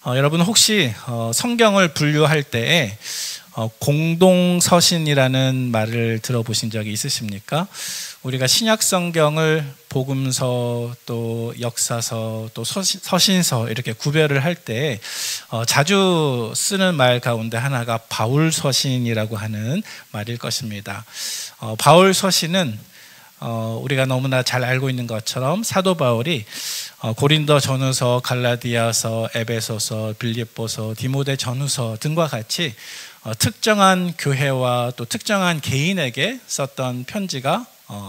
여러분 혹시 성경을 분류할 때에 공동서신이라는 말을 들어보신 적이 있으십니까? 우리가 신약 성경을 복음서 또 역사서 또 서신서 이렇게 구별을 할 때 자주 쓰는 말 가운데 하나가 바울 서신이라고 하는 말일 것입니다. 바울 서신은 우리가 너무나 잘 알고 있는 것처럼 사도 바울이 고린도 전후서, 갈라디아서, 에베소서, 빌립보서, 디모데 전후서 등과 같이 특정한 교회와 또 특정한 개인에게 썼던 편지가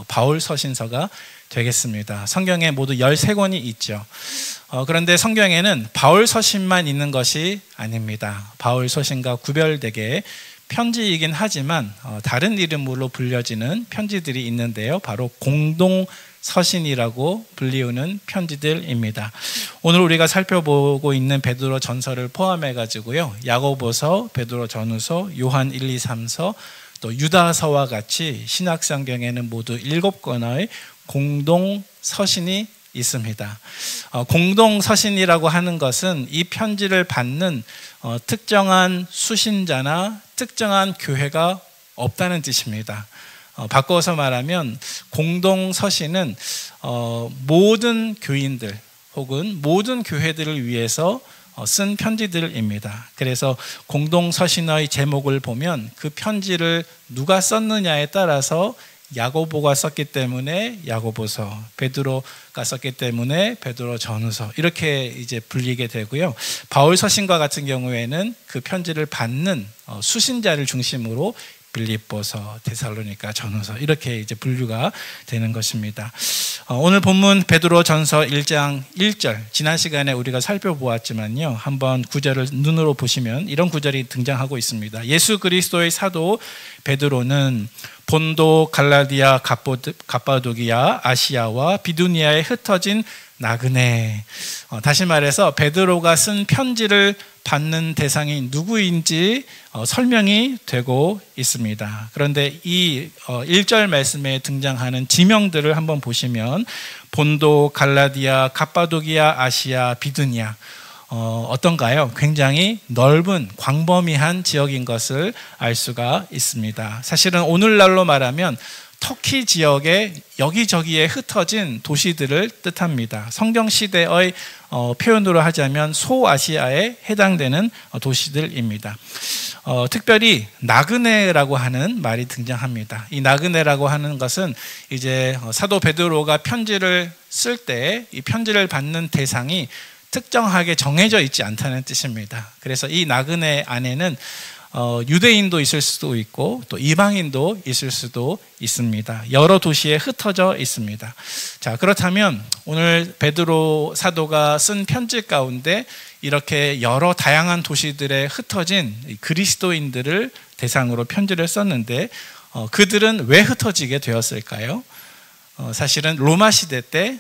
바울 서신서가 되겠습니다. 성경에 모두 13권이 있죠. 그런데 성경에는 바울 서신만 있는 것이 아닙니다. 바울 서신과 구별되게 편지이긴 하지만 다른 이름으로 불려지는 편지들이 있는데요. 바로 공동서신이라고 불리우는 편지들입니다. 오늘 우리가 살펴보고 있는 베드로 전서를 포함해 가지고요, 야고보서, 베드로 전후서, 요한 1, 2, 3서, 또 유다서와 같이 신약 성경에는 모두 7권의 공동서신이 있습니다. 공동서신이라고 하는 것은 이 편지를 받는 특정한 수신자나 특정한 교회가 없다는 뜻입니다. 바꿔서 말하면 공동서신은 모든 교인들 혹은 모든 교회들을 위해서 쓴 편지들입니다. 그래서 공동서신의 제목을 보면 그 편지를 누가 썼느냐에 따라서 야고보가 썼기 때문에 야고보서, 베드로가 썼기 때문에 베드로 전후서 이렇게 이제 불리게 되고요. 바울 서신과 같은 경우에는 그 편지를 받는 수신자를 중심으로 빌립보서, 데살로니가 전후서 이렇게 이제 분류가 되는 것입니다. 오늘 본문 베드로 전서 1장 1절, 지난 시간에 우리가 살펴보았지만요, 한번 구절을 눈으로 보시면 이런 구절이 등장하고 있습니다. 예수 그리스도의 사도 베드로는 본도, 갈라디아, 갑바도기아, 아시아와 비두니아에 흩어진 나그네. 다시 말해서 베드로가 쓴 편지를 받는 대상이 누구인지 설명이 되고 있습니다. 그런데 이 1절 말씀에 등장하는 지명들을 한번 보시면 본도, 갈라디아, 갑바도기아, 아시아, 비두니아 어떤가요? 굉장히 넓은 광범위한 지역인 것을 알 수가 있습니다. 사실은 오늘날로 말하면 터키 지역의 여기저기에 흩어진 도시들을 뜻합니다. 성경시대의 표현으로 하자면 소아시아에 해당되는 도시들입니다. 특별히 나그네라고 하는 말이 등장합니다. 이 나그네라고 하는 것은 이제 사도 베드로가 편지를 쓸 때 이 편지를 받는 대상이 특정하게 정해져 있지 않다는 뜻입니다. 그래서 이 나그네 안에는 유대인도 있을 수도 있고 또 이방인도 있을 수도 있습니다. 여러 도시에 흩어져 있습니다. 자, 그렇다면 오늘 베드로 사도가 쓴 편지 가운데 이렇게 여러 다양한 도시들에 흩어진 그리스도인들을 대상으로 편지를 썼는데 그들은 왜 흩어지게 되었을까요? 사실은 로마 시대 때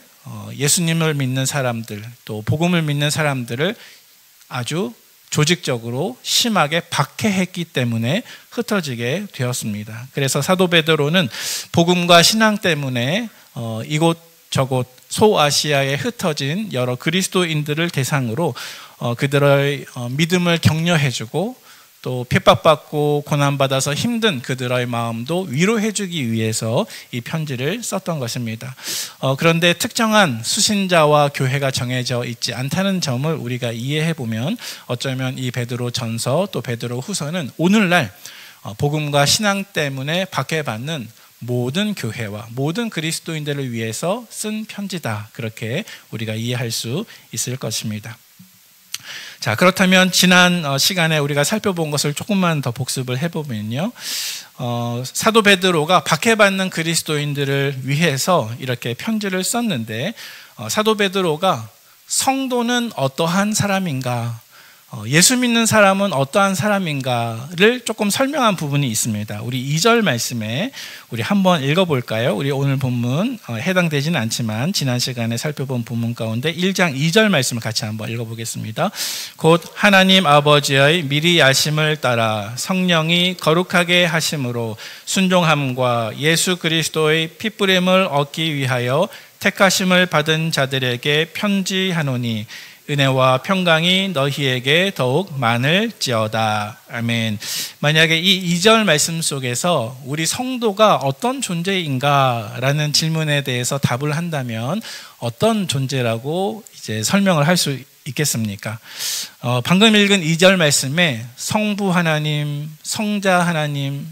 예수님을 믿는 사람들 또 복음을 믿는 사람들을 아주 조직적으로 심하게 박해했기 때문에 흩어지게 되었습니다. 그래서 사도 베드로는 복음과 신앙 때문에 이곳저곳 소아시아에 흩어진 여러 그리스도인들을 대상으로 그들의 믿음을 격려해주고 또 핍박받고 고난받아서 힘든 그들의 마음도 위로해주기 위해서 이 편지를 썼던 것입니다. 그런데 특정한 수신자와 교회가 정해져 있지 않다는 점을 우리가 이해해보면 어쩌면 이 베드로 전서 또 베드로 후서는 오늘날 복음과 신앙 때문에 박해받는 모든 교회와 모든 그리스도인들을 위해서 쓴 편지다, 그렇게 우리가 이해할 수 있을 것입니다. 자, 그렇다면 지난 시간에 우리가 살펴본 것을 조금만 더 복습을 해보면요, 사도 베드로가 박해받는 그리스도인들을 위해서 이렇게 편지를 썼는데 사도 베드로가 성도는 어떠한 사람인가, 예수 믿는 사람은 어떠한 사람인가를 조금 설명한 부분이 있습니다. 우리 2절 말씀에 우리 한번 읽어볼까요? 우리 오늘 본문 해당되지는 않지만 지난 시간에 살펴본 본문 가운데 1장 2절 말씀을 같이 한번 읽어보겠습니다. 곧 하나님 아버지의 미리 아심을 따라 성령이 거룩하게 하심으로 순종함과 예수 그리스도의 핏부림을 얻기 위하여 택하심을 받은 자들에게 편지하노니 은혜와 평강이 너희에게 더욱 많을지어다. 아멘. 만약에 이 2절 말씀 속에서 우리 성도가 어떤 존재인가라는 질문에 대해서 답을 한다면 어떤 존재라고 이제 설명을 할 수 있겠습니까? 방금 읽은 2절 말씀에 성부 하나님, 성자 하나님,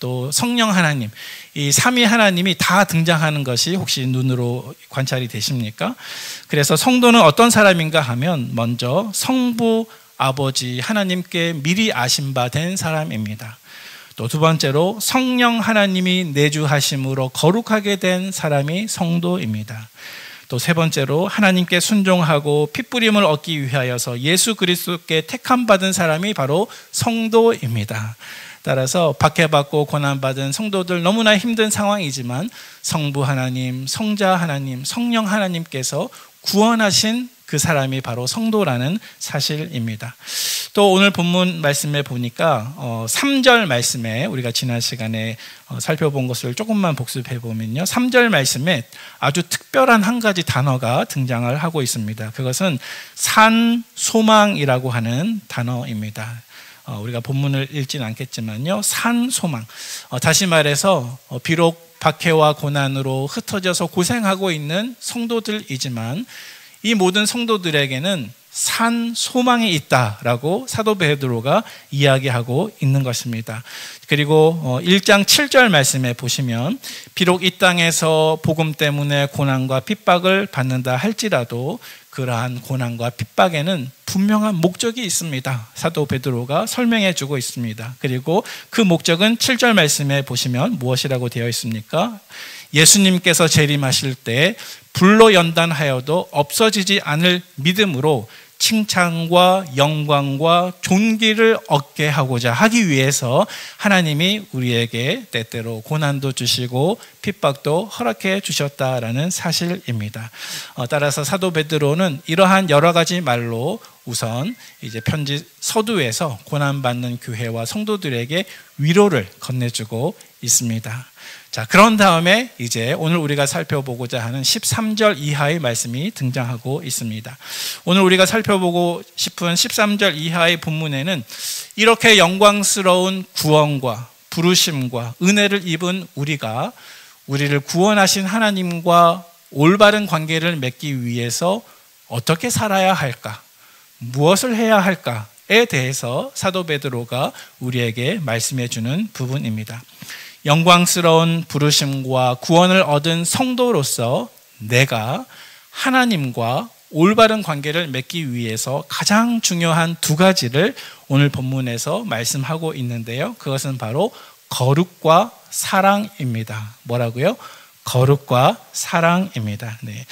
또 성령 하나님, 이 삼위 하나님이 다 등장하는 것이 혹시 눈으로 관찰이 되십니까? 그래서 성도는 어떤 사람인가 하면 먼저 성부 아버지 하나님께 미리 아신 바 된 사람입니다. 또 두 번째로 성령 하나님이 내주하심으로 거룩하게 된 사람이 성도입니다. 또 세 번째로 하나님께 순종하고 핏부림을 얻기 위하여서 예수 그리스도께 택함 받은 사람이 바로 성도입니다. 따라서 박해받고 고난받은 성도들 너무나 힘든 상황이지만 성부 하나님, 성자 하나님, 성령 하나님께서 구원하신 그 사람이 바로 성도라는 사실입니다. 또 오늘 본문 말씀에 보니까 3절 말씀에 우리가 지난 시간에 살펴본 것을 조금만 복습해 보면요, 3절 말씀에 아주 특별한 한 가지 단어가 등장을 하고 있습니다. 그것은 산소망이라고 하는 단어입니다. 우리가 본문을 읽지는 않겠지만요, 산소망. 다시 말해서 비록 박해와 고난으로 흩어져서 고생하고 있는 성도들이지만 이 모든 성도들에게는 산 소망이 있다라고 사도 베드로가 이야기하고 있는 것입니다. 그리고 1장 7절 말씀에 보시면 비록 이 땅에서 복음 때문에 고난과 핍박을 받는다 할지라도 그러한 고난과 핍박에는 분명한 목적이 있습니다. 사도 베드로가 설명해 주고 있습니다. 그리고 그 목적은 7절 말씀에 보시면 무엇이라고 되어 있습니까? 예수님께서 재림하실 때 불로 연단하여도 없어지지 않을 믿음으로 칭찬과 영광과 존귀를 얻게 하고자 하기 위해서 하나님이 우리에게 때때로 고난도 주시고 핍박도 허락해 주셨다라는 사실입니다. 따라서 사도 베드로는 이러한 여러 가지 말로 우선 이제 편지 서두에서 고난받는 교회와 성도들에게 위로를 건네주고 있습니다. 자, 그런 다음에 이제 오늘 우리가 살펴보고자 하는 13절 이하의 말씀이 등장하고 있습니다. 오늘 우리가 살펴보고 싶은 13절 이하의 본문에는 이렇게 영광스러운 구원과 부르심과 은혜를 입은 우리가 우리를 구원하신 하나님과 올바른 관계를 맺기 위해서 어떻게 살아야 할까? 무엇을 해야 할까에 대해서 사도 베드로가 우리에게 말씀해 주는 부분입니다. 영광스러운 부르심과 구원을 얻은 성도로서 내가 하나님과 올바른 관계를 맺기 위해서 가장 중요한 두 가지를 오늘 본문에서 말씀하고 있는데요. 그것은 바로 거룩과 사랑입니다. 뭐라고요? 거룩과 사랑입니다. 네.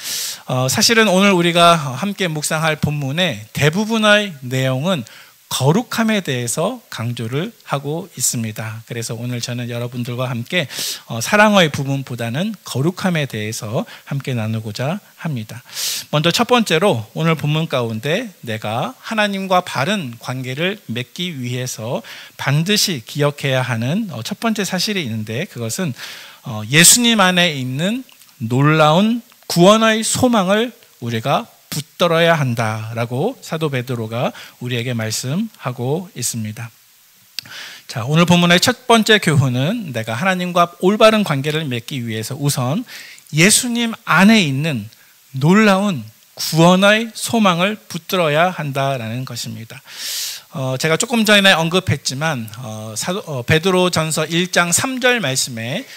사실은 오늘 우리가 함께 묵상할 본문의 대부분의 내용은 거룩함에 대해서 강조를 하고 있습니다. 그래서 오늘 저는 여러분들과 함께 사랑의 부분보다는 거룩함에 대해서 함께 나누고자 합니다. 먼저 첫 번째로 오늘 본문 가운데 내가 하나님과 바른 관계를 맺기 위해서 반드시 기억해야 하는 첫 번째 사실이 있는데 그것은 예수님 안에 있는 놀라운 구원의 소망을 우리가 붙들어야 한다라고 사도 베드로가 우리에게 말씀하고 있습니다. 자, 오늘 본문의 첫 번째 교훈은 내가 하나님과 올바른 관계를 맺기 위해서 우선 예수님 안에 있는 놀라운 구원의 소망을 붙들어야 한다라는 것입니다. 제가 조금 전에 언급했지만 베드로전서 1장 3절 말씀에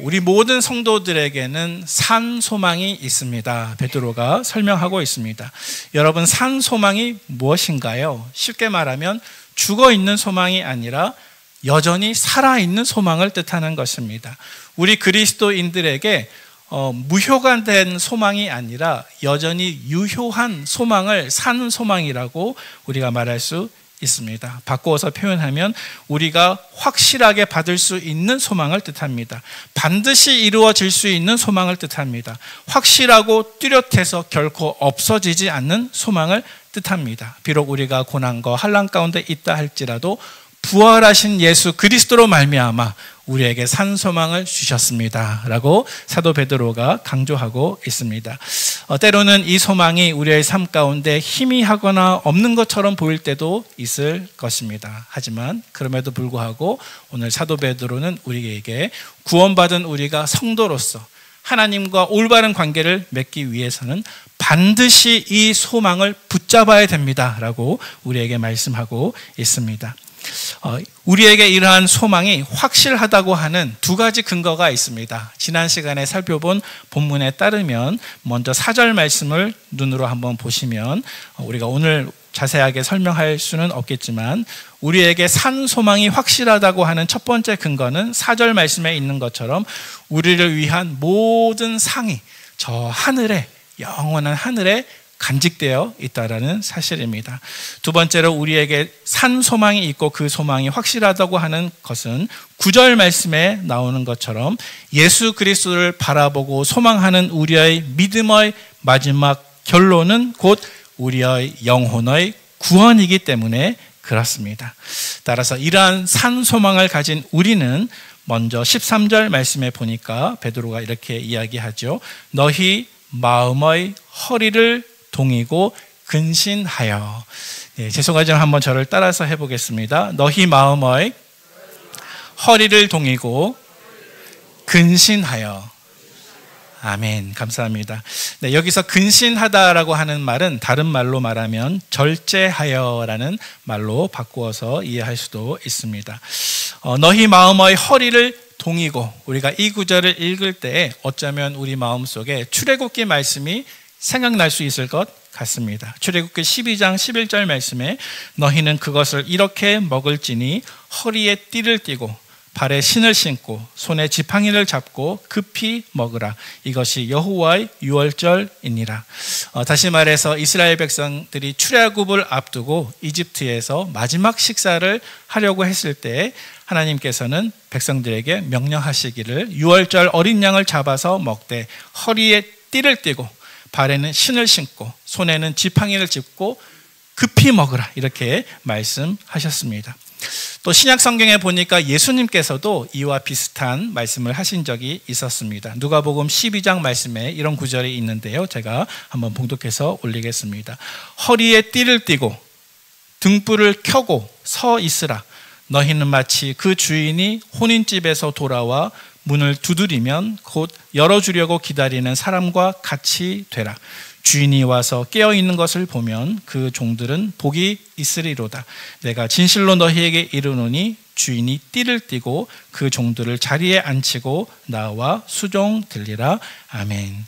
우리 모든 성도들에게는 산 소망이 있습니다. 베드로가 설명하고 있습니다. 여러분, 산 소망이 무엇인가요? 쉽게 말하면 죽어 있는 소망이 아니라 여전히 살아있는 소망을 뜻하는 것입니다. 우리 그리스도인들에게 무효가 된 소망이 아니라 여전히 유효한 소망을 사는 소망이라고 우리가 말할 수 있습니다. 바꾸어서 표현하면 우리가 확실하게 받을 수 있는 소망을 뜻합니다. 반드시 이루어질 수 있는 소망을 뜻합니다. 확실하고 뚜렷해서 결코 없어지지 않는 소망을 뜻합니다. 비록 우리가 고난과 환난 가운데 있다 할지라도 부활하신 예수 그리스도로 말미암아 우리에게 산 소망을 주셨습니다 라고 사도 베드로가 강조하고 있습니다. 때로는 이 소망이 우리의 삶 가운데 희미하거나 없는 것처럼 보일 때도 있을 것입니다. 하지만 그럼에도 불구하고 오늘 사도 베드로는 우리에게 구원받은 우리가 성도로서 하나님과 올바른 관계를 맺기 위해서는 반드시 이 소망을 붙잡아야 됩니다 라고 우리에게 말씀하고 있습니다. 우리에게 이러한 소망이 확실하다고 하는 두 가지 근거가 있습니다. 지난 시간에 살펴본 본문에 따르면 먼저 4절 말씀을 눈으로 한번 보시면 우리가 오늘 자세하게 설명할 수는 없겠지만 우리에게 산 소망이 확실하다고 하는 첫 번째 근거는 4절 말씀에 있는 것처럼 우리를 위한 모든 상이 저 하늘에, 영원한 하늘에 간직되어 있다라는 사실입니다. 두 번째로 우리에게 산 소망이 있고 그 소망이 확실하다고 하는 것은 9절 말씀에 나오는 것처럼 예수 그리스도를 바라보고 소망하는 우리의 믿음의 마지막 결론은 곧 우리의 영혼의 구원이기 때문에 그렇습니다. 따라서 이러한 산 소망을 가진 우리는 먼저 13절 말씀에 보니까 베드로가 이렇게 이야기하죠. 너희 마음의 허리를 동이고 근신하여. 죄송하지만 한번 저를 따라서 해보겠습니다. 너희 마음의 허리를 동이고 근신하여. 아멘. 감사합니다. 네, 여기서 근신하다라고 하는 말은 다른 말로 말하면 절제하여라는 말로 바꾸어서 이해할 수도 있습니다. 너희 마음의 허리를 동이고, 우리가 이 구절을 읽을 때 어쩌면 우리 마음속에 출애굽기 말씀이 생각날 수 있을 것 같습니다. 출애굽기 12장 11절 말씀에 너희는 그것을 이렇게 먹을지니 허리에 띠를 띠고 발에 신을 신고 손에 지팡이를 잡고 급히 먹으라. 이것이 여호와의 유월절이니라. 다시 말해서 이스라엘 백성들이 출애굽을 앞두고 이집트에서 마지막 식사를 하려고 했을 때 하나님께서는 백성들에게 명령하시기를 유월절 어린 양을 잡아서 먹되 허리에 띠를 띠고 발에는 신을 신고 손에는 지팡이를 짚고 급히 먹으라, 이렇게 말씀하셨습니다. 또 신약 성경에 보니까 예수님께서도 이와 비슷한 말씀을 하신 적이 있었습니다. 누가복음 12장 말씀에 이런 구절이 있는데요, 제가 한번 봉독해서 올리겠습니다. 허리에 띠를 띠고 등불을 켜고 서 있으라. 너희는 마치 그 주인이 혼인집에서 돌아와 문을 두드리면 곧 열어주려고 기다리는 사람과 같이 되라. 주인이 와서 깨어있는 것을 보면 그 종들은 복이 있으리로다. 내가 진실로 너희에게 이르노니 주인이 띠를 띠고 그 종들을 자리에 앉히고 나와 수종들리라. 아멘.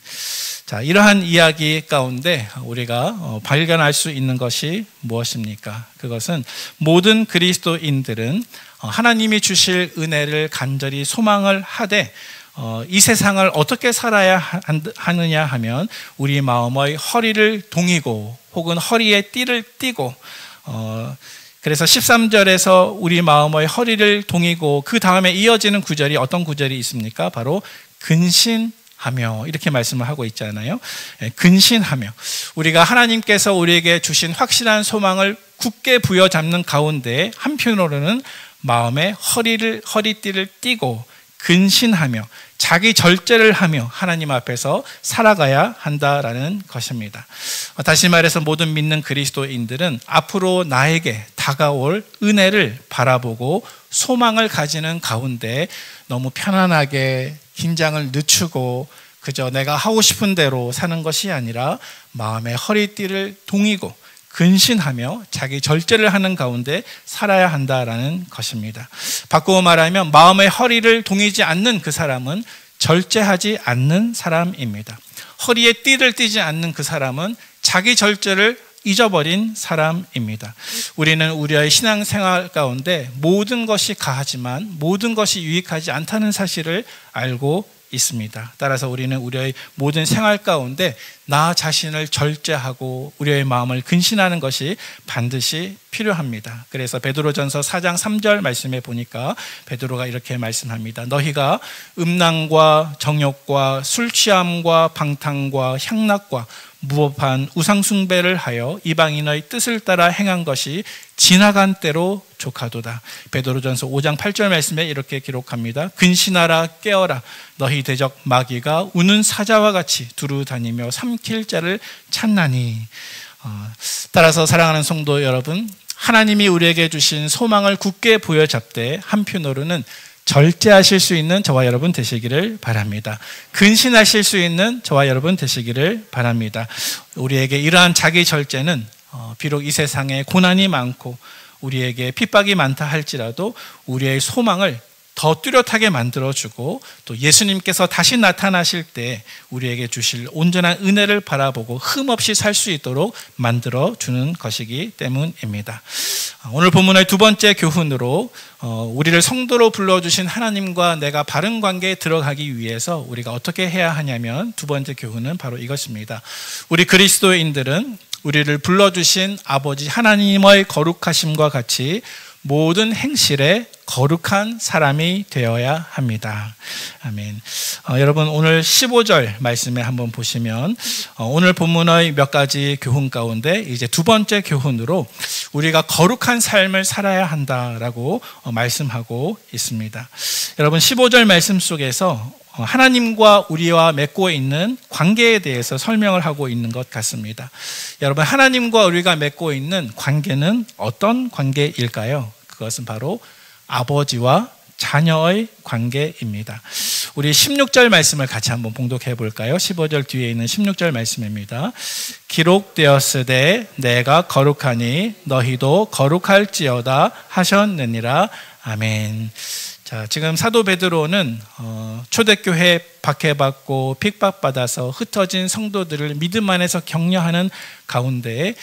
자, 이러한 이야기 가운데 우리가 발견할 수 있는 것이 무엇입니까? 그것은 모든 그리스도인들은 하나님이 주실 은혜를 간절히 소망을 하되 이 세상을 어떻게 살아야 하느냐 하면 우리 마음의 허리를 동이고 혹은 허리에 띠를 띠고, 그래서 13절에서 우리 마음의 허리를 동이고 그 다음에 이어지는 구절이 어떤 구절이 있습니까? 바로 근신하며, 이렇게 말씀을 하고 있잖아요. 근신하며, 우리가 하나님께서 우리에게 주신 확실한 소망을 굳게 부여잡는 가운데 한편으로는 마음의 허리띠를 띠고 근신하며 자기 절제를 하며 하나님 앞에서 살아가야 한다라는 것입니다. 다시 말해서 모든 믿는 그리스도인들은 앞으로 나에게 다가올 은혜를 바라보고 소망을 가지는 가운데 너무 편안하게 긴장을 늦추고 그저 내가 하고 싶은 대로 사는 것이 아니라 마음의 허리띠를 동이고 근신하며 자기 절제를 하는 가운데 살아야 한다라는 것입니다. 바꾸어 말하면 마음의 허리를 동이지 않는 그 사람은 절제하지 않는 사람입니다. 허리에 띠를 띠지 않는 그 사람은 자기 절제를 잊어버린 사람입니다. 우리는 우리의 신앙생활 가운데 모든 것이 가하지만 모든 것이 유익하지 않다는 사실을 알고 있습니다. 따라서 우리는 우리의 모든 생활 가운데 나 자신을 절제하고 우리의 마음을 근신하는 것이 반드시 필요합니다. 그래서 베드로전서 4장 3절 말씀에 보니까 베드로가 이렇게 말씀합니다. 너희가 음란과 정욕과 술 취함과 방탕과 향락과 무법한 우상숭배를 하여 이방인의 뜻을 따라 행한 것이 지나간 때로 족하도다. 베드로전서 5장 8절 말씀에 이렇게 기록합니다. 근신하라 깨어라 너희 대적 마귀가 우는 사자와 같이 두루 다니며 삼킬 자를 찾나니. 따라서 사랑하는 성도 여러분, 하나님이 우리에게 주신 소망을 굳게 부여잡되 한편으로는 절제하실 수 있는 저와 여러분 되시기를 바랍니다. 근신하실 수 있는 저와 여러분 되시기를 바랍니다. 우리에게 이러한 자기 절제는 비록 이 세상에 고난이 많고 우리에게 핍박이 많다 할지라도 우리의 소망을 더 뚜렷하게 만들어주고 또 예수님께서 다시 나타나실 때 우리에게 주실 온전한 은혜를 바라보고 흠없이 살 수 있도록 만들어주는 것이기 때문입니다. 오늘 본문의 두 번째 교훈으로 우리를 성도로 불러주신 하나님과 내가 바른 관계에 들어가기 위해서 우리가 어떻게 해야 하냐면 두 번째 교훈은 바로 이것입니다. 우리 그리스도인들은 우리를 불러주신 아버지 하나님의 거룩하심과 같이 모든 행실에 거룩한 사람이 되어야 합니다. 아멘. 여러분 오늘 15절 말씀에 한번 보시면 오늘 본문의 몇 가지 교훈 가운데 이제 두 번째 교훈으로 우리가 거룩한 삶을 살아야 한다라고 말씀하고 있습니다. 여러분 15절 말씀 속에서 하나님과 우리와 맺고 있는 관계에 대해서 설명을 하고 있는 것 같습니다. 여러분 하나님과 우리가 맺고 있는 관계는 어떤 관계일까요? 그것은 바로 아버지와 자녀의 관계입니다. 우리 16절 말씀을 같이 한번 봉독해 볼까요? 15절 뒤에 있는 16절 말씀입니다. 기록되었으되 내가 거룩하니 너희도 거룩할지어다 하셨느니라. 아멘. 자, 지금 사도 베드로는 초대교회 박해받고 핍박받아서 흩어진 성도들을 믿음 안에서 격려하는 가운데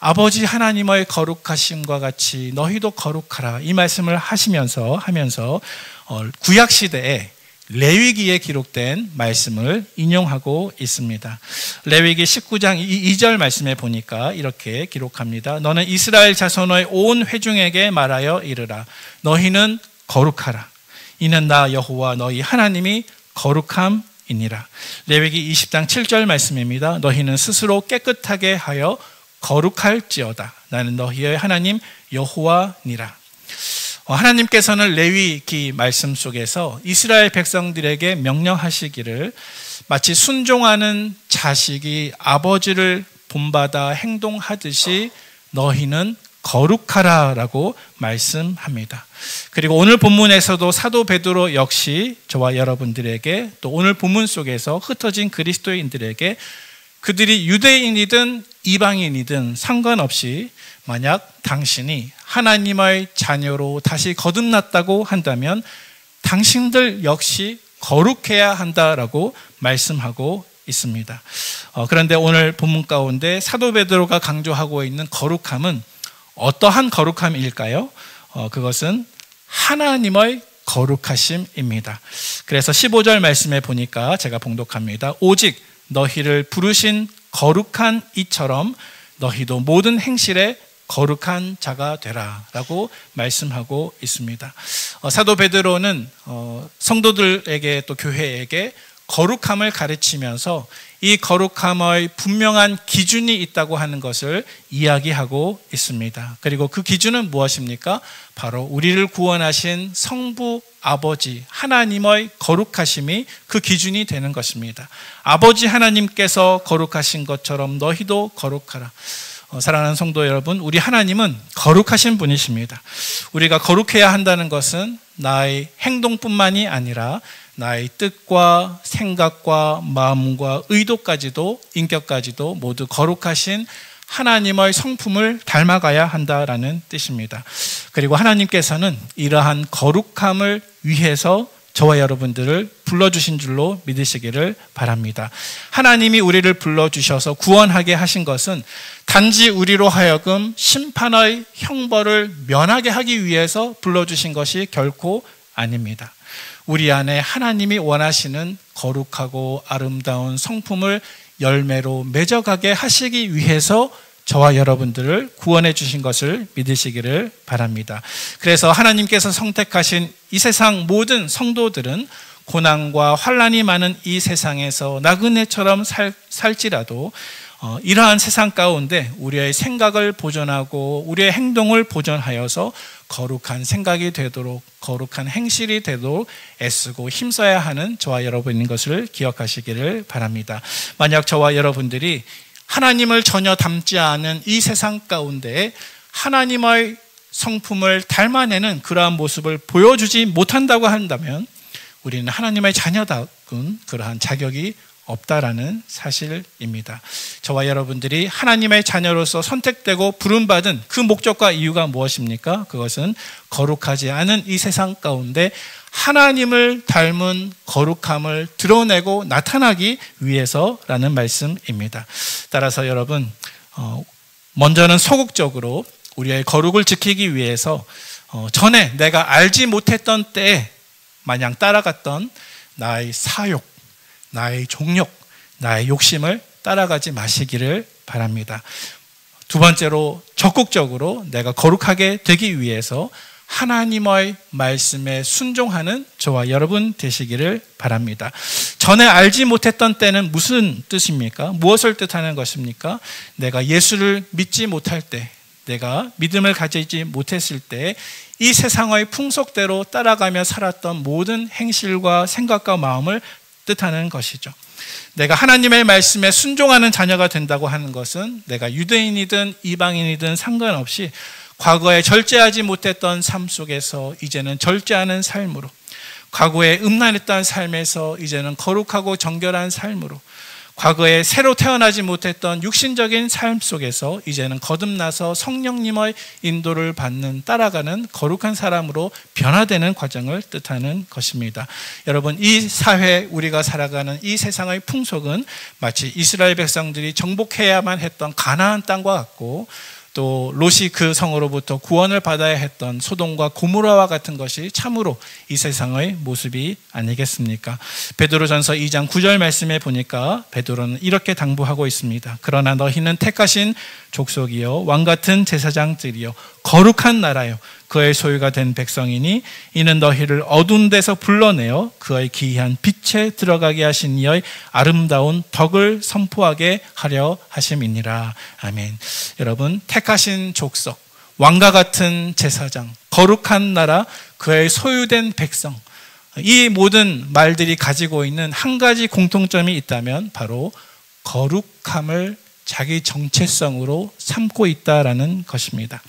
아버지 하나님의 거룩하심과 같이 너희도 거룩하라 이 말씀을 하면서 구약시대에 레위기에 기록된 말씀을 인용하고 있습니다. 레위기 19장 2절 말씀에 보니까 이렇게 기록합니다. 너는 이스라엘 자손의 온 회중에게 말하여 이르라. 너희는 거룩하라. 이는 나 여호와 너희 하나님이 거룩함이니라. 레위기 20장 7절 말씀입니다. 너희는 스스로 깨끗하게 하여 거룩할지어다. 나는 너희의 하나님 여호와니라. 하나님께서는 레위기 말씀 속에서 이스라엘 백성들에게 명령하시기를 마치 순종하는 자식이 아버지를 본받아 행동하듯이 너희는 거룩하라라고 말씀합니다. 그리고 오늘 본문에서도 사도 베드로 역시 저와 여러분들에게 또 오늘 본문 속에서 흩어진 그리스도인들에게 그들이 유대인이든 이방인이든 상관없이 만약 당신이 하나님의 자녀로 다시 거듭났다고 한다면 당신들 역시 거룩해야 한다라고 말씀하고 있습니다. 그런데 오늘 본문 가운데 사도 베드로가 강조하고 있는 거룩함은 어떠한 거룩함일까요? 그것은 하나님의 거룩하심입니다. 그래서 15절 말씀에 보니까 제가 봉독합니다. 오직 너희를 부르신 거룩한 이처럼 너희도 모든 행실에 거룩한 자가 되라 라고 말씀하고 있습니다. 사도 베드로는 성도들에게 또 교회에게 거룩함을 가르치면서 이 거룩함의 분명한 기준이 있다고 하는 것을 이야기하고 있습니다. 그리고 그 기준은 무엇입니까? 바로 우리를 구원하신 성부 아버지 하나님의 거룩하심이 그 기준이 되는 것입니다. 아버지 하나님께서 거룩하신 것처럼 너희도 거룩하라. 사랑하는 성도 여러분, 우리 하나님은 거룩하신 분이십니다. 우리가 거룩해야 한다는 것은 나의 행동뿐만이 아니라 나의 뜻과 생각과 마음과 의도까지도 인격까지도 모두 거룩하신 하나님의 성품을 닮아가야 한다라는 뜻입니다. 그리고 하나님께서는 이러한 거룩함을 위해서 저와 여러분들을 불러주신 줄로 믿으시기를 바랍니다. 하나님이 우리를 불러주셔서 구원하게 하신 것은 단지 우리로 하여금 심판의 형벌을 면하게 하기 위해서 불러주신 것이 결코 아닙니다. 우리 안에 하나님이 원하시는 거룩하고 아름다운 성품을 열매로 맺어가게 하시기 위해서 저와 여러분들을 구원해 주신 것을 믿으시기를 바랍니다. 그래서 하나님께서 선택하신 이 세상 모든 성도들은 고난과 환난이 많은 이 세상에서 나그네처럼 살지라도 이러한 세상 가운데 우리의 생각을 보존하고 우리의 행동을 보존하여서 거룩한 생각이 되도록, 거룩한 행실이 되도록 애쓰고 힘써야 하는 저와 여러분인 것을 기억하시기를 바랍니다. 만약 저와 여러분들이 하나님을 전혀 닮지 않은 이 세상 가운데 하나님의 성품을 닮아내는 그러한 모습을 보여주지 못한다고 한다면 우리는 하나님의 자녀다운 그러한 자격이 없다라는 사실입니다. 저와 여러분들이 하나님의 자녀로서 선택되고 부름받은 그 목적과 이유가 무엇입니까? 그것은 거룩하지 않은 이 세상 가운데 하나님을 닮은 거룩함을 드러내고 나타나기 위해서라는 말씀입니다. 따라서 여러분, 먼저는 소극적으로 우리의 거룩을 지키기 위해서 전에 내가 알지 못했던 때에 마냥 따라갔던 나의 사욕, 나의 종욕, 나의 욕심을 따라가지 마시기를 바랍니다. 두 번째로 적극적으로 내가 거룩하게 되기 위해서 하나님의 말씀에 순종하는 저와 여러분 되시기를 바랍니다. 전에 알지 못했던 때는 무슨 뜻입니까? 무엇을 뜻하는 것입니까? 내가 예수를 믿지 못할 때, 내가 믿음을 가지지 못했을 때 이 세상의 풍속대로 따라가며 살았던 모든 행실과 생각과 마음을 뜻하는 것이죠. 내가 하나님의 말씀에 순종하는 자녀가 된다고 하는 것은 내가 유대인이든 이방인이든 상관없이 과거에 절제하지 못했던 삶 속에서 이제는 절제하는 삶으로, 과거에 음란했던 삶에서 이제는 거룩하고 정결한 삶으로, 과거에 새로 태어나지 못했던 육신적인 삶 속에서 이제는 거듭나서 성령님의 인도를 받는, 따라가는 거룩한 사람으로 변화되는 과정을 뜻하는 것입니다. 여러분, 이 사회, 우리가 살아가는 이 세상의 풍속은 마치 이스라엘 백성들이 정복해야만 했던 가나안 땅과 같고, 또 롯이 그 성으로부터 구원을 받아야 했던 소돔과 고모라와 같은 것이 참으로 이 세상의 모습이 아니겠습니까? 베드로전서 2장 9절 말씀에 보니까 베드로는 이렇게 당부하고 있습니다. 그러나 너희는 택하신 족속이요 왕같은 제사장들이요 거룩한 나라요 그의 소유가 된 백성이니 이는 너희를 어두운 데서 불러내어 그의 기이한 빛에 들어가게 하신 이의 아름다운 덕을 선포하게 하려 하심이니라. 아멘. 여러분, 택하신 족속, 왕과 같은 제사장, 거룩한 나라, 그의 소유된 백성, 이 모든 말들이 가지고 있는 한 가지 공통점이 있다면 바로 거룩함을 자기 정체성으로 삼고 있다라는 것입니다.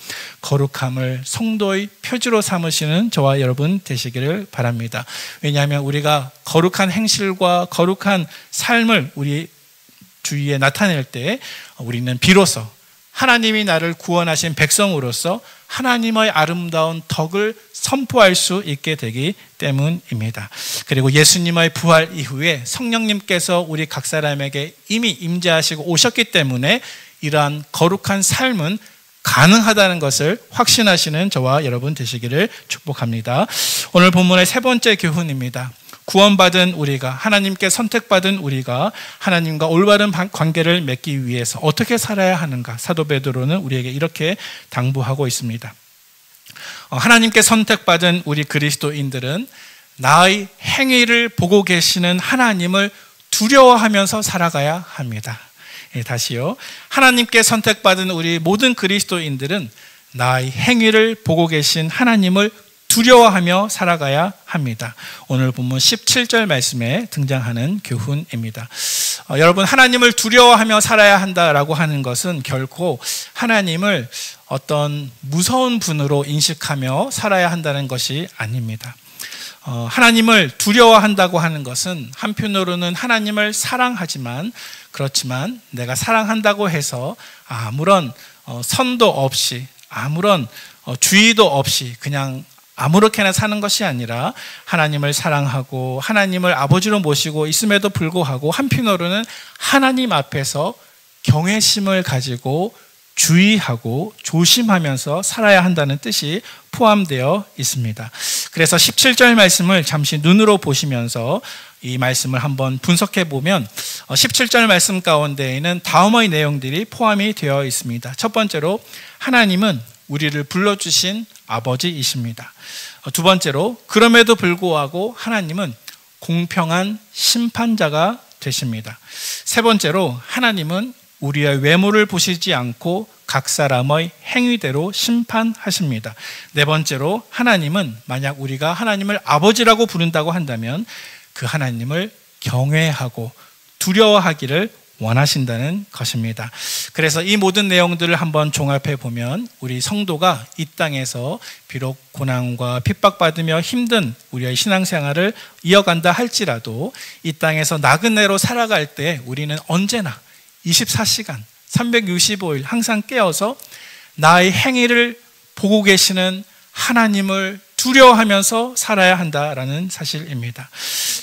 거룩함을 성도의 표지로 삼으시는 저와 여러분 되시기를 바랍니다. 왜냐하면 우리가 거룩한 행실과 거룩한 삶을 우리 주위에 나타낼 때 우리는 비로소 하나님이 나를 구원하신 백성으로서 하나님의 아름다운 덕을 선포할 수 있게 되기 때문입니다. 그리고 예수님의 부활 이후에 성령님께서 우리 각 사람에게 이미 임재하시고 오셨기 때문에 이러한 거룩한 삶은 가능하다는 것을 확신하시는 저와 여러분 되시기를 축복합니다. 오늘 본문의 세 번째 교훈입니다. 구원받은 우리가, 하나님께 선택받은 우리가 하나님과 올바른 관계를 맺기 위해서 어떻게 살아야 하는가? 사도 베드로는 우리에게 이렇게 당부하고 있습니다. 하나님께 선택받은 우리 그리스도인들은 나의 행위를 보고 계시는 하나님을 두려워하면서 살아가야 합니다. 다시요. 하나님께 선택받은 우리 모든 그리스도인들은 나의 행위를 보고 계신 하나님을 두려워하며 살아가야 합니다. 오늘 본문 17절 말씀에 등장하는 교훈입니다. 여러분, 하나님을 두려워하며 살아야 한다라고 하는 것은 결코 하나님을 어떤 무서운 분으로 인식하며 살아야 한다는 것이 아닙니다. 하나님을 두려워한다고 하는 것은 한편으로는 하나님을 사랑하지만, 그렇지만 내가 사랑한다고 해서 아무런 선도 없이, 아무런 주의도 없이 그냥 아무렇게나 사는 것이 아니라 하나님을 사랑하고 하나님을 아버지로 모시고 있음에도 불구하고 한편으로는 하나님 앞에서 경외심을 가지고 주의하고 조심하면서 살아야 한다는 뜻이 포함되어 있습니다. 그래서 17절 말씀을 잠시 눈으로 보시면서 이 말씀을 한번 분석해 보면 17절 말씀 가운데에는 다음의 내용들이 포함이 되어 있습니다. 첫 번째로 하나님은 우리를 불러주신 아버지이십니다. 두 번째로 그럼에도 불구하고 하나님은 공평한 심판자가 되십니다. 세 번째로 하나님은 우리의 외모를 보시지 않고 각 사람의 행위대로 심판하십니다. 네 번째로, 하나님은 만약 우리가 하나님을 아버지라고 부른다고 한다면 그 하나님을 경외하고 두려워하기를 원하신다는 것입니다. 그래서 이 모든 내용들을 한번 종합해 보면 우리 성도가 이 땅에서 비록 고난과 핍박받으며 힘든 우리의 신앙생활을 이어간다 할지라도 이 땅에서 나그네로 살아갈 때 우리는 언제나 24시간 365일 항상 깨어서 나의 행위를 보고 계시는 하나님을 두려워하면서 살아야 한다라는 사실입니다.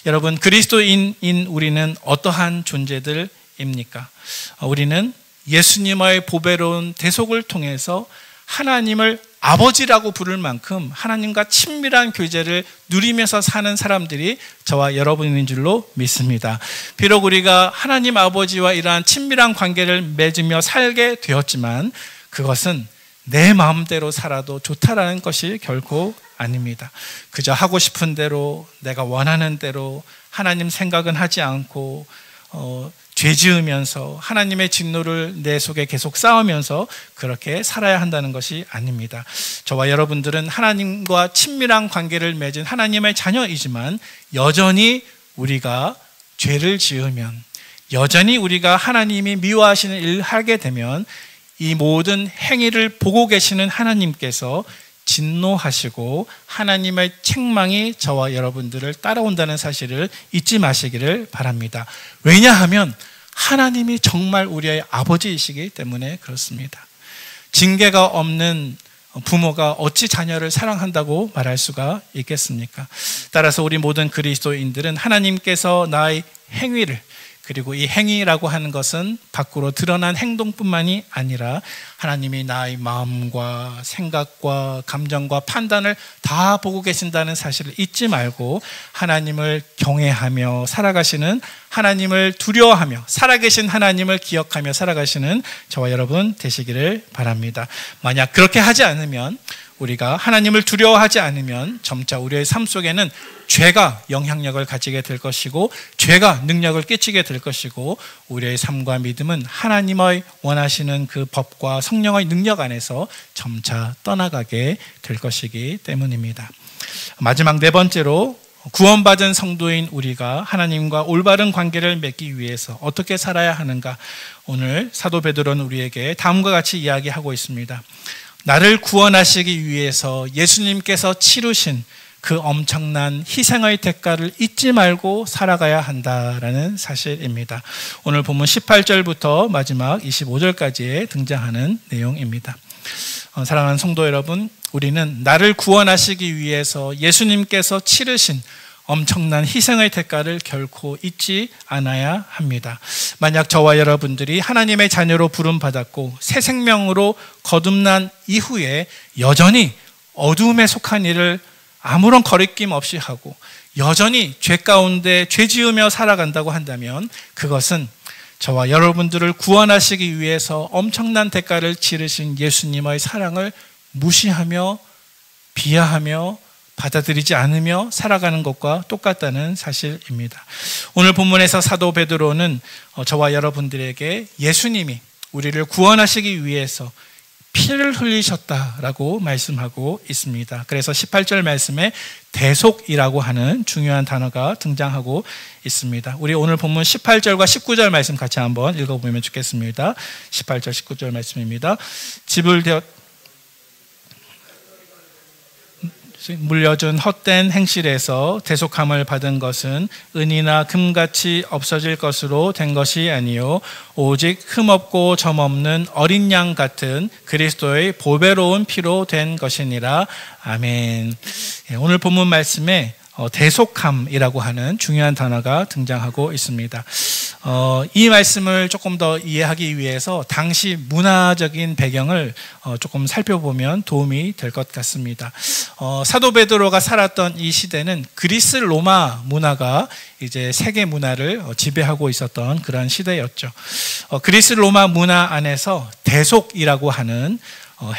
여러분, 그리스도인인 우리는 어떠한 존재들입니까? 우리는 예수님의 보배로운 대속을 통해서 하나님을 아버지라고 부를 만큼 하나님과 친밀한 교제를 누리면서 사는 사람들이 저와 여러분인 줄로 믿습니다. 비록 우리가 하나님 아버지와 이러한 친밀한 관계를 맺으며 살게 되었지만 그것은 내 마음대로 살아도 좋다라는 것이 결코 아닙니다. 그저 하고 싶은 대로, 내가 원하는 대로 하나님 생각은 하지 않고 죄 지으면서 하나님의 진노를 내 속에 계속 쌓으면서 그렇게 살아야 한다는 것이 아닙니다. 저와 여러분들은 하나님과 친밀한 관계를 맺은 하나님의 자녀이지만 여전히 우리가 죄를 지으면, 여전히 우리가 하나님이 미워하시는 일을 하게 되면 이 모든 행위를 보고 계시는 하나님께서 진노하시고 하나님의 책망이 저와 여러분들을 따라온다는 사실을 잊지 마시기를 바랍니다. 왜냐하면 하나님이 정말 우리의 아버지이시기 때문에 그렇습니다. 징계가 없는 부모가 어찌 자녀를 사랑한다고 말할 수가 있겠습니까? 따라서 우리 모든 그리스도인들은 하나님께서 나의 행위를, 그리고 이 행위라고 하는 것은 밖으로 드러난 행동뿐만이 아니라 하나님이 나의 마음과 생각과 감정과 판단을 다 보고 계신다는 사실을 잊지 말고 하나님을 경외하며 살아가시는, 하나님을 두려워하며 살아계신 하나님을 기억하며 살아가시는 저와 여러분 되시기를 바랍니다. 만약 그렇게 하지 않으면, 우리가 하나님을 두려워하지 않으면 점차 우리의 삶 속에는 죄가 영향력을 가지게 될 것이고 죄가 능력을 끼치게 될 것이고 우리의 삶과 믿음은 하나님의 원하시는 그 법과 성령의 능력 안에서 점차 떠나가게 될 것이기 때문입니다. 마지막 네 번째로, 구원받은 성도인 우리가 하나님과 올바른 관계를 맺기 위해서 어떻게 살아야 하는가, 오늘 사도 베드로는 우리에게 다음과 같이 이야기하고 있습니다. 나를 구원하시기 위해서 예수님께서 치르신 그 엄청난 희생의 대가를 잊지 말고 살아가야 한다라는 사실입니다. 오늘 본문 18절부터 마지막 25절까지에 등장하는 내용입니다. 사랑하는 성도 여러분, 우리는 나를 구원하시기 위해서 예수님께서 치르신 엄청난 희생의 대가를 결코 잊지 않아야 합니다. 만약 저와 여러분들이 하나님의 자녀로 부름받았고 새 생명으로 거듭난 이후에 여전히 어두움에 속한 일을 아무런 거리낌 없이 하고 여전히 죄 가운데 죄 지으며 살아간다고 한다면 그것은 저와 여러분들을 구원하시기 위해서 엄청난 대가를 치르신 예수님의 사랑을 무시하며 비하하며 받아들이지 않으며 살아가는 것과 똑같다는 사실입니다. 오늘 본문에서 사도 베드로는 저와 여러분들에게 예수님이 우리를 구원하시기 위해서 피를 흘리셨다라고 말씀하고 있습니다. 그래서 18절 말씀에 대속이라고 하는 중요한 단어가 등장하고 있습니다. 우리 오늘 본문 18절과 19절 말씀 같이 한번 읽어보면 좋겠습니다. 18절 19절 말씀입니다. 집을 물려준 헛된 행실에서 대속함을 받은 것은 은이나 금같이 없어질 것으로 된 것이 아니요 오직 흠없고 점없는 어린 양 같은 그리스도의 보배로운 피로 된 것이니라. 아멘. 오늘 본문 말씀에 대속함이라고 하는 중요한 단어가 등장하고 있습니다. 이 말씀을 조금 더 이해하기 위해서 당시 문화적인 배경을 조금 살펴보면 도움이 될 것 같습니다. 사도 베드로가 살았던 이 시대는 그리스 로마 문화가 이제 세계 문화를 지배하고 있었던 그런 시대였죠. 그리스 로마 문화 안에서 대속이라고 하는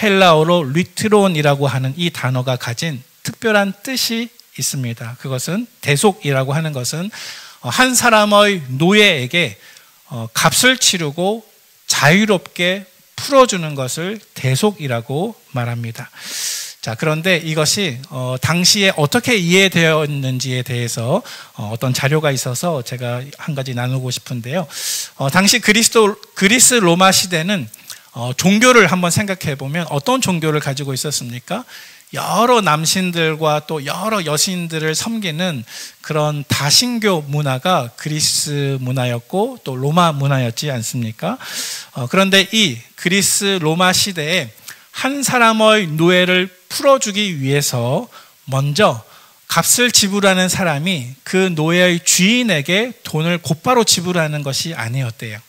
헬라어로 리트론이라고 하는 이 단어가 가진 특별한 뜻이 있습니다. 그것은 대속이라고 하는 것은 한 사람의 노예에게 값을 치르고 자유롭게 풀어주는 것을 대속이라고 말합니다. 자, 그런데 이것이 당시에 어떻게 이해되었는지에 대해서 어떤 자료가 있어서 제가 한 가지 나누고 싶은데요. 당시 그리스 로마 시대는 종교를 한번 생각해 보면 어떤 종교를 가지고 있었습니까? 여러 남신들과 또 여러 여신들을 섬기는 그런 다신교 문화가 그리스 문화였고 또 로마 문화였지 않습니까? 그런데 이 그리스 로마 시대에 한 사람의 노예를 풀어주기 위해서 먼저 값을 지불하는 사람이 그 노예의 주인에게 돈을 곧바로 지불하는 것이 아니었대요.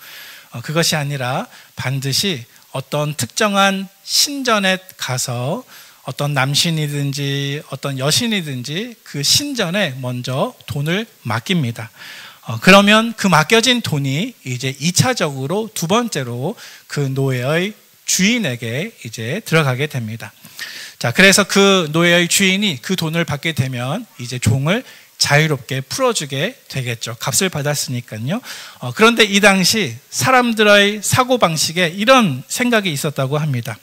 그것이 아니라 반드시 어떤 특정한 신전에 가서 어떤 남신이든지 어떤 여신이든지 그 신전에 먼저 돈을 맡깁니다. 그러면 그 맡겨진 돈이 이제 2차적으로 두 번째로 그 노예의 주인에게 이제 들어가게 됩니다. 자, 그래서 그 노예의 주인이 그 돈을 받게 되면 이제 종을 자유롭게 풀어주게 되겠죠. 값을 받았으니까요. 그런데 이 당시 사람들의 사고방식에 이런 생각이 있었다고 합니다.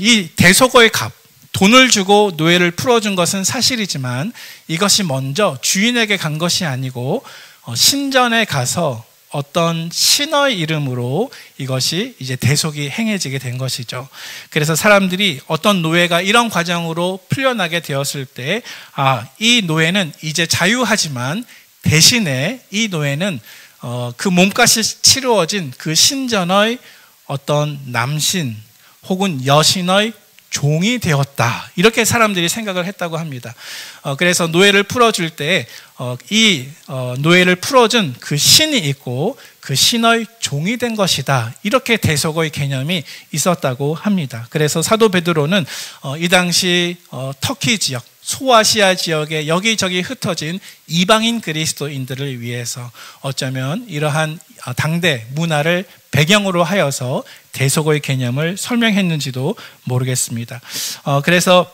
이 대속의 값, 돈을 주고 노예를 풀어준 것은 사실이지만 이것이 먼저 주인에게 간 것이 아니고 신전에 가서 어떤 신의 이름으로 이것이 이제 대속이 행해지게 된 것이죠. 그래서 사람들이 어떤 노예가 이런 과정으로 풀려나게 되었을 때, 이 노예는 이제 자유하지만 대신에 이 노예는 그 몸값이 치루어진 그 신전의 어떤 남신 혹은 여신의 종이 되었다. 이렇게 사람들이 생각을 했다고 합니다. 그래서 노예를 풀어줄 때 이 노예를 풀어준 그 신이 있고 그 신의 종이 된 것이다. 이렇게 대속의 개념이 있었다고 합니다. 그래서 사도 베드로는 이 당시 터키 지역, 소아시아 지역에 여기저기 흩어진 이방인 그리스도인들을 위해서 어쩌면 이러한 당대 문화를 배경으로 하여서 대속의 개념을 설명했는지도 모르겠습니다. 그래서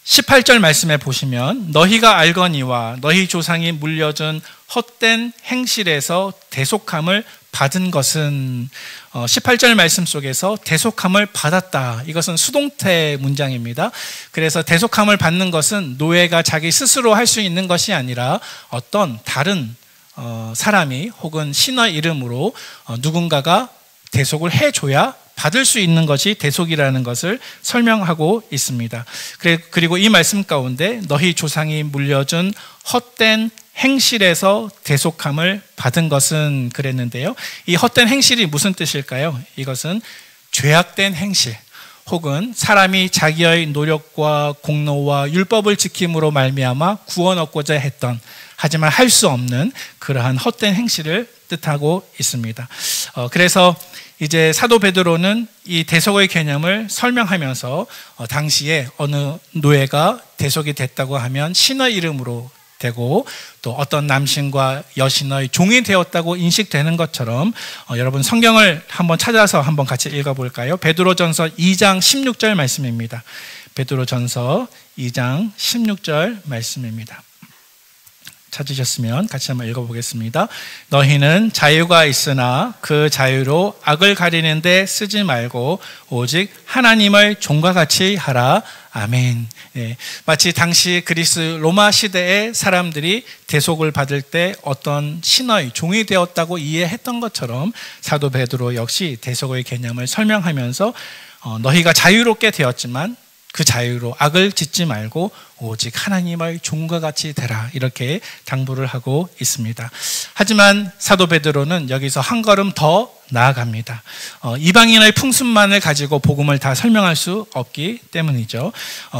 18절 말씀에 보시면 너희가 알거니와 너희 조상이 물려준 헛된 행실에서 대속함을 받은 것은 18절 말씀 속에서 대속함을 받았다. 이것은 수동태 문장입니다. 그래서 대속함을 받는 것은 노예가 자기 스스로 할 수 있는 것이 아니라 어떤 다른 사람이 혹은 신의 이름으로 누군가가 대속을 해줘야 받을 수 있는 것이 대속이라는 것을 설명하고 있습니다. 그리고 이 말씀 가운데 너희 조상이 물려준 헛된 행실에서 대속함을 받은 것은 그랬는데요. 이 헛된 행실이 무슨 뜻일까요? 이것은 죄악된 행실 혹은 사람이 자기의 노력과 공로와 율법을 지킴으로 말미암아 구원 얻고자 했던 하지만 할 수 없는 그러한 헛된 행실을 뜻하고 있습니다. 그래서 이제 사도 베드로는 이 대속의 개념을 설명하면서 당시에 어느 노예가 대속이 됐다고 하면 신의 이름으로 되고 또 어떤 남신과 여신의 종이 되었다고 인식되는 것처럼 여러분 성경을 한번 찾아서 한번 같이 읽어볼까요? 베드로전서 2장 16절 말씀입니다. 베드로전서 2장 16절 말씀입니다. 찾으셨으면 같이 한번 읽어보겠습니다. 너희는 자유가 있으나 그 자유로 악을 가리는 데 쓰지 말고 오직 하나님의 종과 같이 하라. 아멘. 네, 마치 당시 그리스 로마 시대의 사람들이 대속을 받을 때 어떤 신의 종이 되었다고 이해했던 것처럼 사도 베드로 역시 대속의 개념을 설명하면서 너희가 자유롭게 되었지만 그 자유로 악을 짓지 말고 오직 하나님의 종과 같이 되라 이렇게 당부를 하고 있습니다. 하지만 사도 베드로는 여기서 한 걸음 더 나아갑니다. 이방인의 풍습만을 가지고 복음을 다 설명할 수 없기 때문이죠.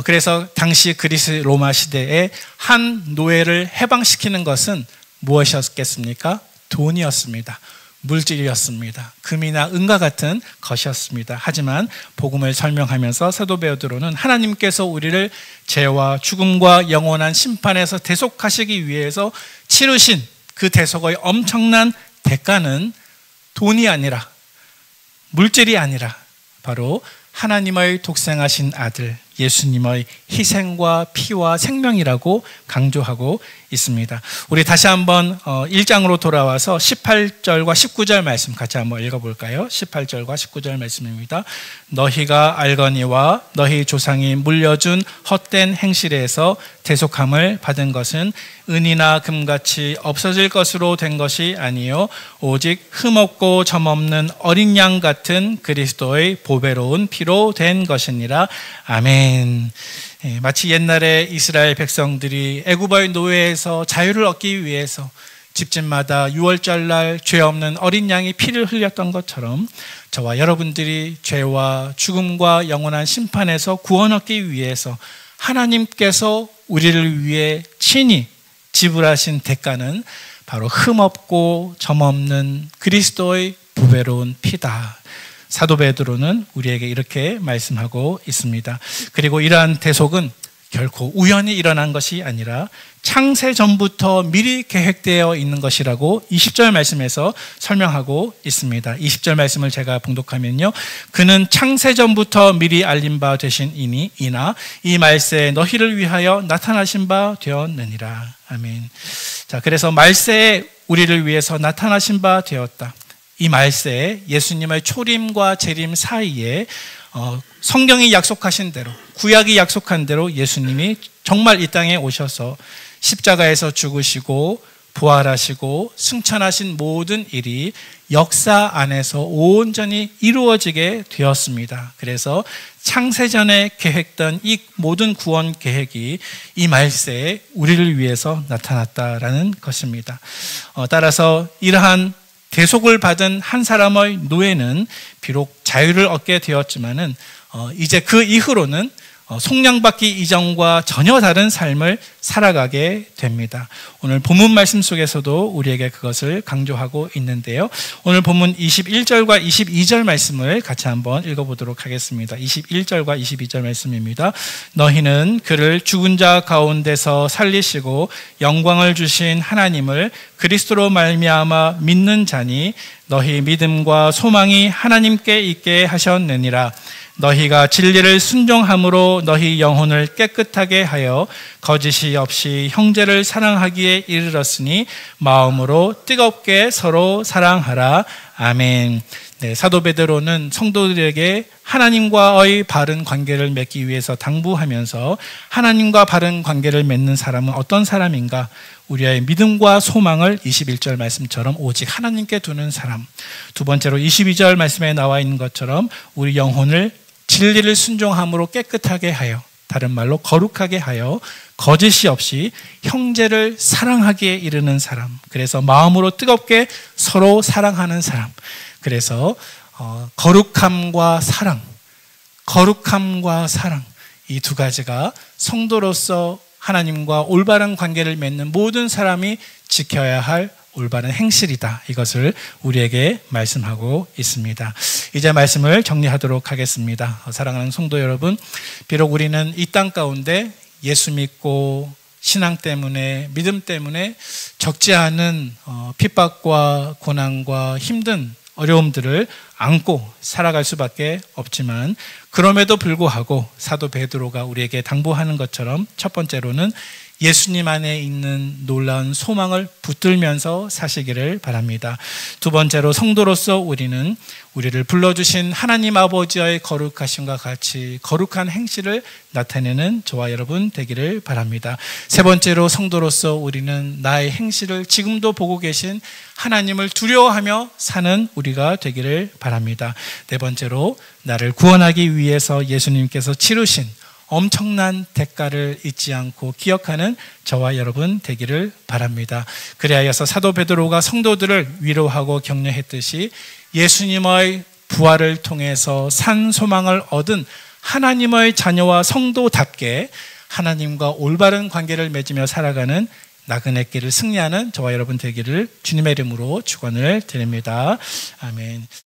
그래서 당시 그리스 로마 시대에 한 노예를 해방시키는 것은 무엇이었겠습니까? 돈이었습니다. 물질이었습니다. 금이나 은과 같은 것이었습니다. 하지만 복음을 설명하면서 사도 베드로는 하나님께서 우리를 죄와 죽음과 영원한 심판에서 대속하시기 위해서 치르신 그 대속의 엄청난 대가는 돈이 아니라 물질이 아니라 바로 하나님의 독생하신 아들 예수님의 희생과 피와 생명이라고 강조하고 있습니다. 우리 다시 한번 1장으로 돌아와서 18절과 19절 말씀 같이 한번 읽어볼까요? 18절과 19절 말씀입니다. 너희가 알거니와 너희 조상이 물려준 헛된 행실에서 대속함을 받은 것은 은이나 금같이 없어질 것으로 된 것이 아니요 오직 흠없고 점없는 어린 양 같은 그리스도의 보배로운 피로 된 것이니라. 아멘. 마치 옛날에 이스라엘 백성들이 애굽의 노예에서 자유를 얻기 위해서 집집마다 유월절날 죄 없는 어린 양이 피를 흘렸던 것처럼 저와 여러분들이 죄와 죽음과 영원한 심판에서 구원 얻기 위해서 하나님께서 우리를 위해 친히 지불하신 대가는 바로 흠없고 점없는 그리스도의 보배로운 피다. 사도 베드로는 우리에게 이렇게 말씀하고 있습니다. 그리고 이러한 대속은 결코 우연히 일어난 것이 아니라 창세 전부터 미리 계획되어 있는 것이라고 20절 말씀에서 설명하고 있습니다. 20절 말씀을 제가 봉독하면요, 그는 창세 전부터 미리 알린 바 되신 이나 이 말세에 너희를 위하여 나타나신 바 되었느니라. 아멘. 자, 그래서 말세에 우리를 위해서 나타나신 바 되었다. 이 말세에 예수님의 초림과 재림 사이에 성경이 약속하신 대로, 구약이 약속한 대로 예수님이 정말 이 땅에 오셔서 십자가에서 죽으시고 부활하시고 승천하신 모든 일이 역사 안에서 온전히 이루어지게 되었습니다. 그래서 창세전에 계획된 이 모든 구원 계획이 이 말세에 우리를 위해서 나타났다라는 것입니다. 따라서 이러한 대속을 받은 한 사람의 노예는 비록 자유를 얻게 되었지만은 이제 그 이후로는 속량받기 이전과 전혀 다른 삶을 살아가게 됩니다. 오늘 본문 말씀 속에서도 우리에게 그것을 강조하고 있는데요. 오늘 본문 21절과 22절 말씀을 같이 한번 읽어보도록 하겠습니다. 21절과 22절 말씀입니다. 너희는 그를 죽은 자 가운데서 살리시고 영광을 주신 하나님을 그리스도로 말미암아 믿는 자니 너희 믿음과 소망이 하나님께 있게 하셨느니라. 너희가 진리를 순종함으로 너희 영혼을 깨끗하게 하여 거짓이 없이 형제를 사랑하기에 이르렀으니 마음으로 뜨겁게 서로 사랑하라. 아멘. 네, 사도 베드로는 성도들에게 하나님과의 바른 관계를 맺기 위해서 당부하면서 하나님과 바른 관계를 맺는 사람은 어떤 사람인가? 우리의 믿음과 소망을 21절 말씀처럼 오직 하나님께 두는 사람. 두 번째로 22절 말씀에 나와 있는 것처럼 우리 영혼을 진리를 순종함으로 깨끗하게 하여, 다른 말로 거룩하게 하여 거짓이 없이 형제를 사랑하기에 이르는 사람. 그래서 마음으로 뜨겁게 서로 사랑하는 사람. 그래서 거룩함과 사랑 이 두 가지가 성도로서 하나님과 올바른 관계를 맺는 모든 사람이 지켜야 할 올바른 행실이다. 이것을 우리에게 말씀하고 있습니다. 이제 말씀을 정리하도록 하겠습니다. 사랑하는 성도 여러분, 비록 우리는 이 땅 가운데 예수 믿고 신앙 때문에, 믿음 때문에 적지 않은 핍박과 고난과 힘든 어려움들을 안고 살아갈 수밖에 없지만, 그럼에도 불구하고 사도 베드로가 우리에게 당부하는 것처럼 첫 번째로는 예수님 안에 있는 놀라운 소망을 붙들면서 사시기를 바랍니다. 두 번째로 성도로서 우리는 우리를 불러주신 하나님 아버지의 거룩하심과 같이 거룩한 행실을 나타내는 저와 여러분 되기를 바랍니다. 세 번째로 성도로서 우리는 나의 행실을 지금도 보고 계신 하나님을 두려워하며 사는 우리가 되기를 바랍니다. 네 번째로 나를 구원하기 위해서 예수님께서 치르신 엄청난 대가를 잊지 않고 기억하는 저와 여러분 되기를 바랍니다. 그리하여서 사도 베드로가 성도들을 위로하고 격려했듯이 예수님의 부활을 통해서 산 소망을 얻은 하나님의 자녀와 성도답게 하나님과 올바른 관계를 맺으며 살아가는 나그네 길을 승리하는 저와 여러분 되기를 주님의 이름으로 축원을 드립니다. 아멘.